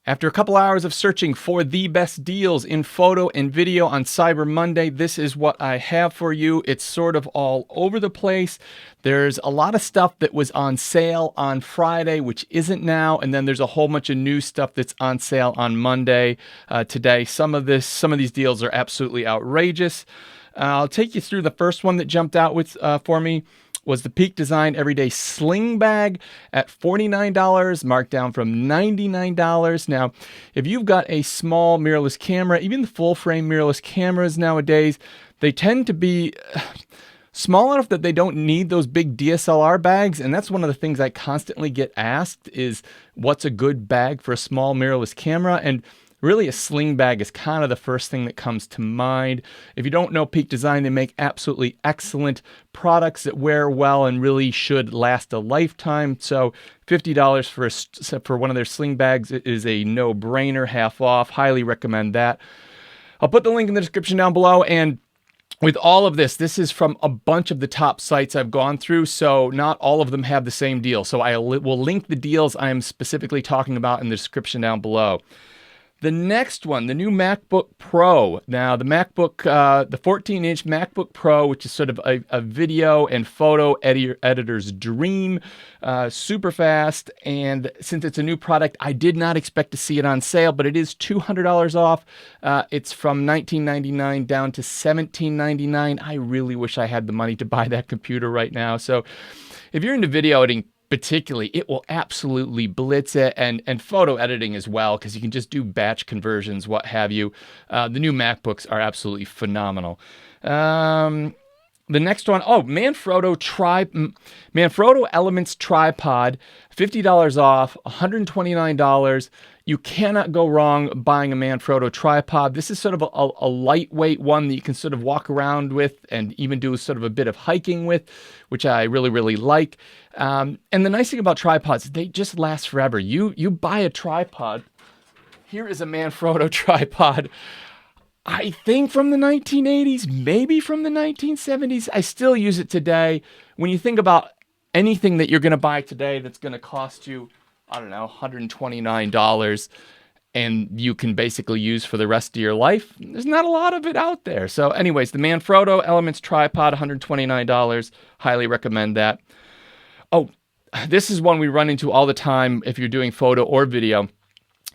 After a couple hours of searching for the best deals in photo and video on Cyber Monday, this is what I have for you. It's sort of all over the place. There's a lot of stuff that was on sale on Friday, which isn't now, and then there's a whole bunch of new stuff that's on sale on Monday today. Some of these deals are absolutely outrageous. I'll take you through the first one that jumped out for me. Was the Peak Design Everyday Sling Bag at $49, marked down from $99. Now, if you've got a small mirrorless camera, even the full-frame mirrorless cameras nowadays, they tend to be small enough that they don't need those big DSLR bags, and that's one of the things I constantly get asked is, what's a good bag for a small mirrorless camera? And really, a sling bag is kind of the first thing that comes to mind. If you don't know Peak Design, they make absolutely excellent products that wear well and really should last a lifetime. So $50 for one of their sling bags is a no-brainer, half off. Highly recommend that. I'll put the link in the description down below. And with all of this is from a bunch of the top sites I've gone through, so not all of them have the same deal. So I will link the deals I am specifically talking about in the description down below. The next one, the new MacBook Pro. Now, the 14-inch MacBook Pro, which is sort of a video and photo editor's dream, super fast. And since it's a new product, I did not expect to see it on sale, but it is $200 off. It's from $19.99 down to $17.99. I really wish I had the money to buy that computer right now. So if you're into video editing, particularly, it will absolutely blitz it, and photo editing as well, because you can just do batch conversions, what have you. The new MacBooks are absolutely phenomenal. The next one, Manfrotto Elements Tripod, $50 off, $129. You cannot go wrong buying a Manfrotto tripod. This is sort of a lightweight one that you can sort of walk around with and even do sort of a bit of hiking with, which I really, really like. And the nice thing about tripods, they just last forever. You buy a tripod. Here is a Manfrotto tripod. I think from the 1980s, maybe from the 1970s. I still use it today. When you think about anything that you're going to buy today that's going to cost you, I don't know, $129, and you can basically use for the rest of your life, there's not a lot of it out there. So anyways, the Manfrotto Elements Tripod, $129. Highly recommend that. Oh, this is one we run into all the time if you're doing photo or video,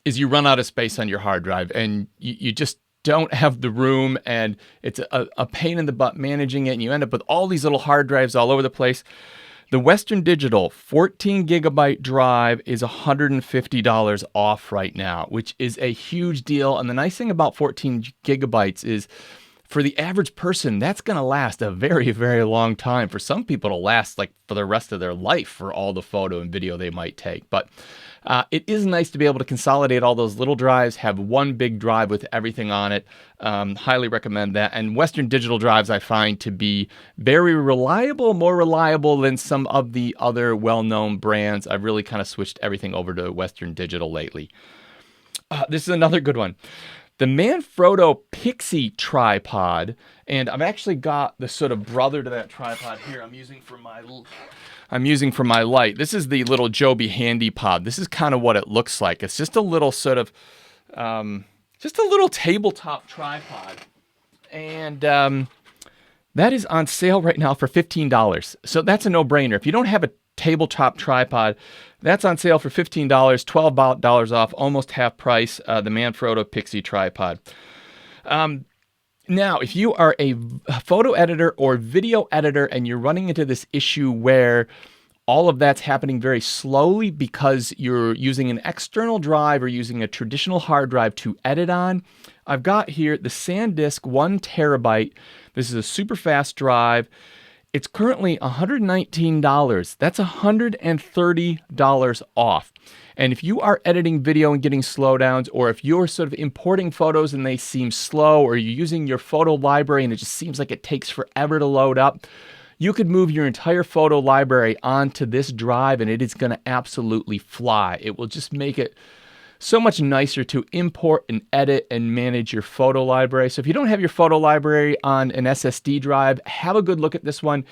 is you run out of space on your hard drive, and you just don't have the room, and it's a pain in the butt managing it, and you end up with all these little hard drives all over the place. The Western Digital 14 gigabyte drive is $150 off right now, which is a huge deal. And the nice thing about 14 gigabytes is, for the average person, that's going to last a very, very long time. For some people, it'll last like for the rest of their life for all the photo and video they might take. But it is nice to be able to consolidate all those little drives, have one big drive with everything on it. Highly recommend that. And Western Digital drives I find to be very reliable, more reliable than some of the other well-known brands. I've really kind of switched everything over to Western Digital lately. This is another good one. The Manfrotto Pixie tripod, and I've actually got the sort of brother to that tripod here. I'm using for my light. This is the little Joby Handy Pod. This is kind of what it looks like. It's just a little sort of, just a little tabletop tripod, and that is on sale right now for $15. So that's a no-brainer. If you don't have a tabletop tripod, that's on sale for $15, $12 off, almost half price, the Manfrotto Pixie tripod. Now, if you are a photo editor or video editor and you're running into this issue where all of that's happening very slowly because you're using an external drive or using a traditional hard drive to edit on, I've got here the SanDisk 1 terabyte. This is a super fast drive. It's currently $119. That's $130 off. And if you are editing video and getting slowdowns, or if you're sort of importing photos and they seem slow, or you're using your photo library and it just seems like it takes forever to load up, you could move your entire photo library onto this drive and it is going to absolutely fly. It will just make it so much nicer to import and edit and manage your photo library. So if you don't have your photo library on an SSD drive, have a good look at this one.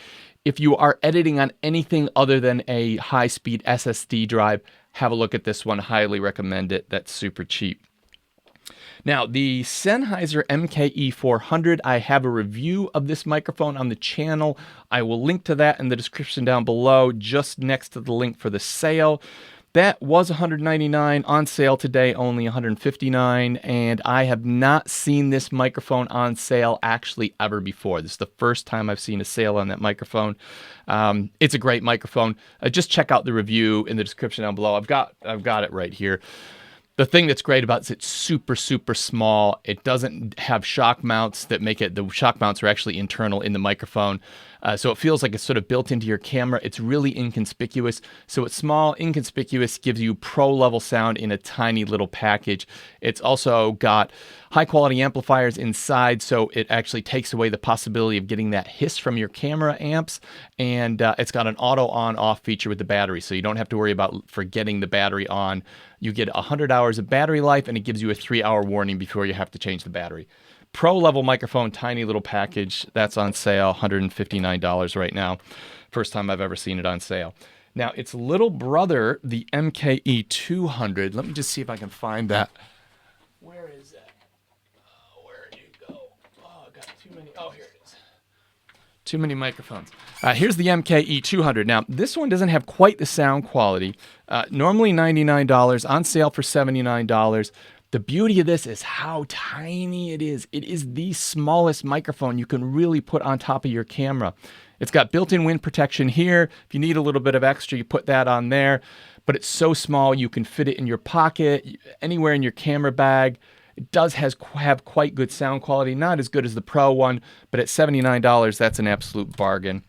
If you are editing on anything other than a high-speed SSD drive, have a look at this one. Highly recommend it. That's super cheap. Now, the Sennheiser MKE-200, I have a review of this microphone on the channel. I will link to that in the description down below, just next to the link for the sale. That was $199, on sale today, only $159, and I have not seen this microphone on sale actually ever before. This is the first time I've seen a sale on that microphone. It's a great microphone. Just check out the review in the description down below. I've got it right here. The thing that's great about it is it's super, super small. It doesn't have shock mounts that make it, the shock mounts are actually internal in the microphone. So it feels like it's sort of built into your camera. It's really inconspicuous. So it's small, inconspicuous, gives you pro level sound in a tiny little package. It's also got high quality amplifiers inside, so it actually takes away the possibility of getting that hiss from your camera amps. And it's got an auto on off feature with the battery, so you don't have to worry about forgetting the battery on. You get 100 hours of battery life, and it gives you a 3-hour warning before you have to change the battery. Pro level microphone, tiny little package. That's on sale, $159 right now. First time I've ever seen it on sale. Now, its little brother, the MKE-200. Let me just see if I can find that. Where is that? Oh, where'd you go? Oh, I got too many. Oh, here it is. Too many microphones. Here's the MKE-200. Now, this one doesn't have quite the sound quality. Normally $99, on sale for $79. The beauty of this is how tiny it is. It is the smallest microphone you can really put on top of your camera. It's got built-in wind protection here. If you need a little bit of extra, you put that on there. But it's so small, you can fit it in your pocket, anywhere in your camera bag. It does have quite good sound quality. Not as good as the Pro one, but at $79, that's an absolute bargain.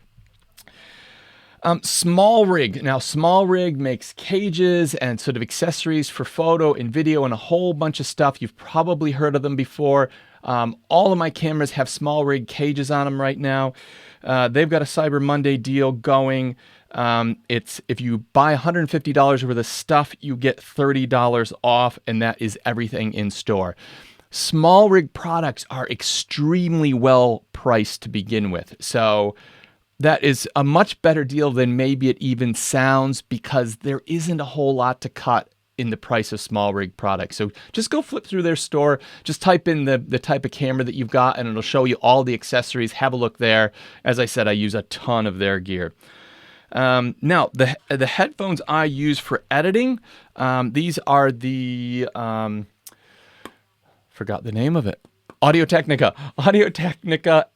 Small Rig. Now, Small Rig makes cages and sort of accessories for photo and video and a whole bunch of stuff. You've probably heard of them before. All of my cameras have Small Rig cages on them right now. They've got a Cyber Monday deal going. It's if you buy $150 worth of stuff, you get $30 off, and that is everything in store. Small Rig products are extremely well priced to begin with. So that is a much better deal than maybe it even sounds, because there isn't a whole lot to cut in the price of Small Rig products. So just go flip through their store, just type in the type of camera that you've got, and it'll show you all the accessories. Have a look there. As I said, I use a ton of their gear. Now, the headphones I use for editing, these are the, forgot the name of it. Audio-Technica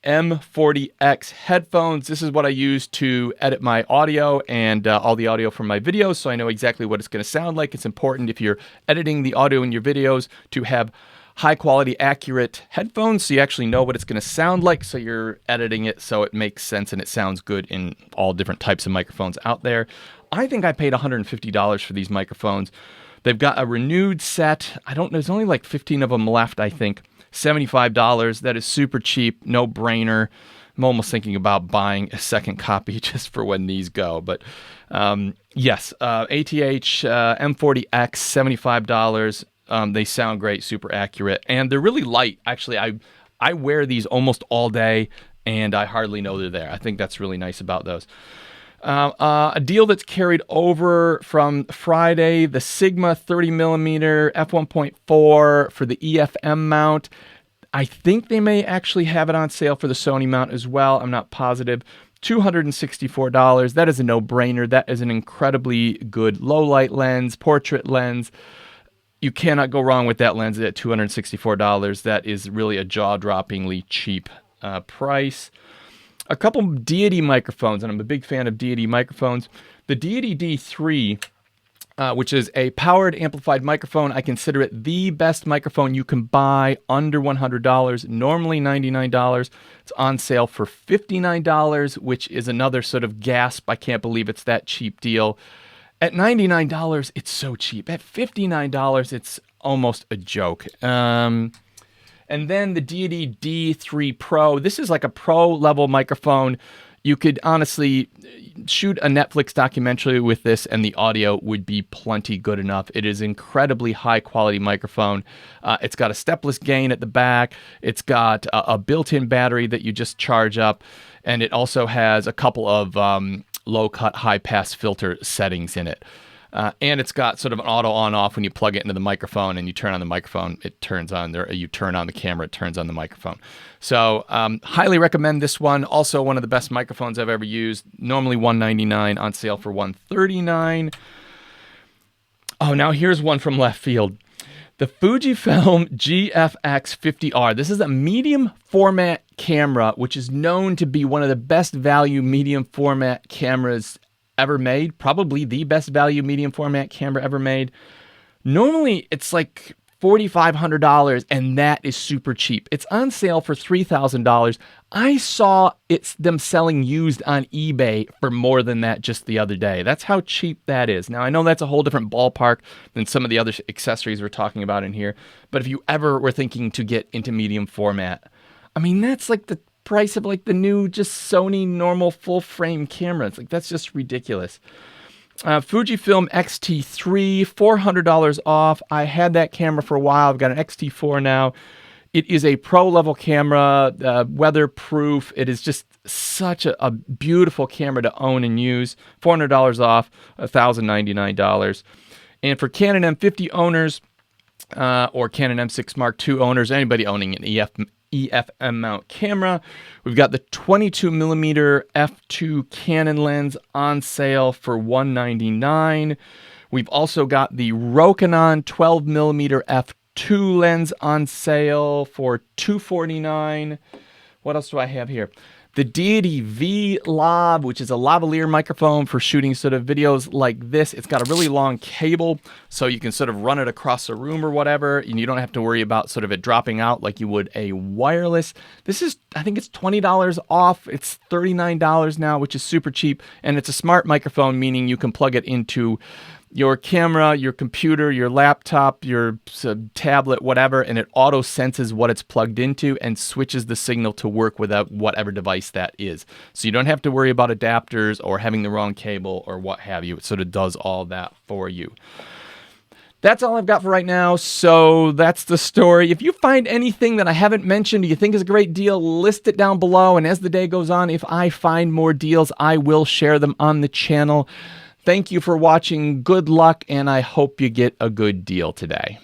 M40X headphones. This is what I use to edit my audio and all the audio from my videos, so I know exactly what it's going to sound like. It's important if you're editing the audio in your videos to have high-quality, accurate headphones, so you actually know what it's going to sound like, so you're editing it so it makes sense and it sounds good in all different types of microphones out there. I think I paid $150 for these microphones. They've got a renewed set. I don't know, there's only like 15 of them left, I think. $75. That is super cheap, no brainer. I'm almost thinking about buying a second copy just for when these go. But yes, ATH M40X, $75. They sound great, super accurate, and they're really light. Actually, I wear these almost all day, and I hardly know they're there. I think that's really nice about those. A deal that's carried over from Friday, the Sigma 30mm f1.4 for the EFM mount. I think they may actually have it on sale for the Sony mount as well. I'm not positive. $264. That is a no-brainer. That is an incredibly good low-light lens, portrait lens. You cannot go wrong with that lens at $264. That is really a jaw-droppingly cheap price. A couple Deity microphones, and I'm a big fan of Deity microphones. The Deity D3, which is a powered amplified microphone, I consider it the best microphone you can buy under $100, normally $99. It's on sale for $59, which is another sort of gasp. I can't believe it's that cheap deal. At $99, it's so cheap. At $59, it's almost a joke. And then the Deity D3 Pro. This is like a pro level microphone. You could honestly shoot a Netflix documentary with this and the audio would be plenty good enough. It is incredibly high quality microphone. It's got a stepless gain at the back. It's got a built-in battery that you just charge up. And it also has a couple of low cut, high pass filter settings in it. And it's got sort of an auto on off when you plug it into the microphone and you turn on the microphone, it turns on there. You turn on the camera, it turns on the microphone. So highly recommend this one. Also one of the best microphones I've ever used. Normally $199, on sale for $139. Oh, now here's one from left field. The Fujifilm GFX50R. This is a medium format camera, which is known to be one of the best value medium format cameras ever made. Probably the best value medium format camera ever made. Normally, it's like $4,500, and that is super cheap. It's on sale for $3,000. I saw them selling used on eBay for more than that just the other day. That's how cheap that is. Now, I know that's a whole different ballpark than some of the other accessories we're talking about in here, but if you ever were thinking to get into medium format, I mean, that's like the price of like the new just Sony normal full frame camera. It's like, that's just ridiculous. Fujifilm X-T3, $400 off. I had that camera for a while. I've got an X-T4 now. It is a pro level camera, weatherproof. It is just such a beautiful camera to own and use. $400 off, $1,099. And for Canon M50 owners or Canon M6 Mark II owners, anybody owning an EFM mount camera, we've got the 22mm f2 Canon lens on sale for $199. We've also got the Rokinon 12mm f2 lens on sale for $249. What else do I have here? The Deity V-Lav, which is a lavalier microphone for shooting sort of videos like this. It's got a really long cable, so you can sort of run it across a room or whatever, and you don't have to worry about sort of it dropping out like you would a wireless. This is, I think it's $20 off. It's $39 now, which is super cheap, and it's a smart microphone, meaning you can plug it into your camera, your computer, your laptop, your tablet, whatever, and it auto senses what it's plugged into and switches the signal to work with whatever device that is. So you don't have to worry about adapters or having the wrong cable or what have you. It sort of does all that for you. That's all I've got for right now, so that's the story. If you find anything that I haven't mentioned or you think is a great deal, list it down below, and as the day goes on, if I find more deals, I will share them on the channel. Thank you for watching. Good luck, and I hope you get a good deal today.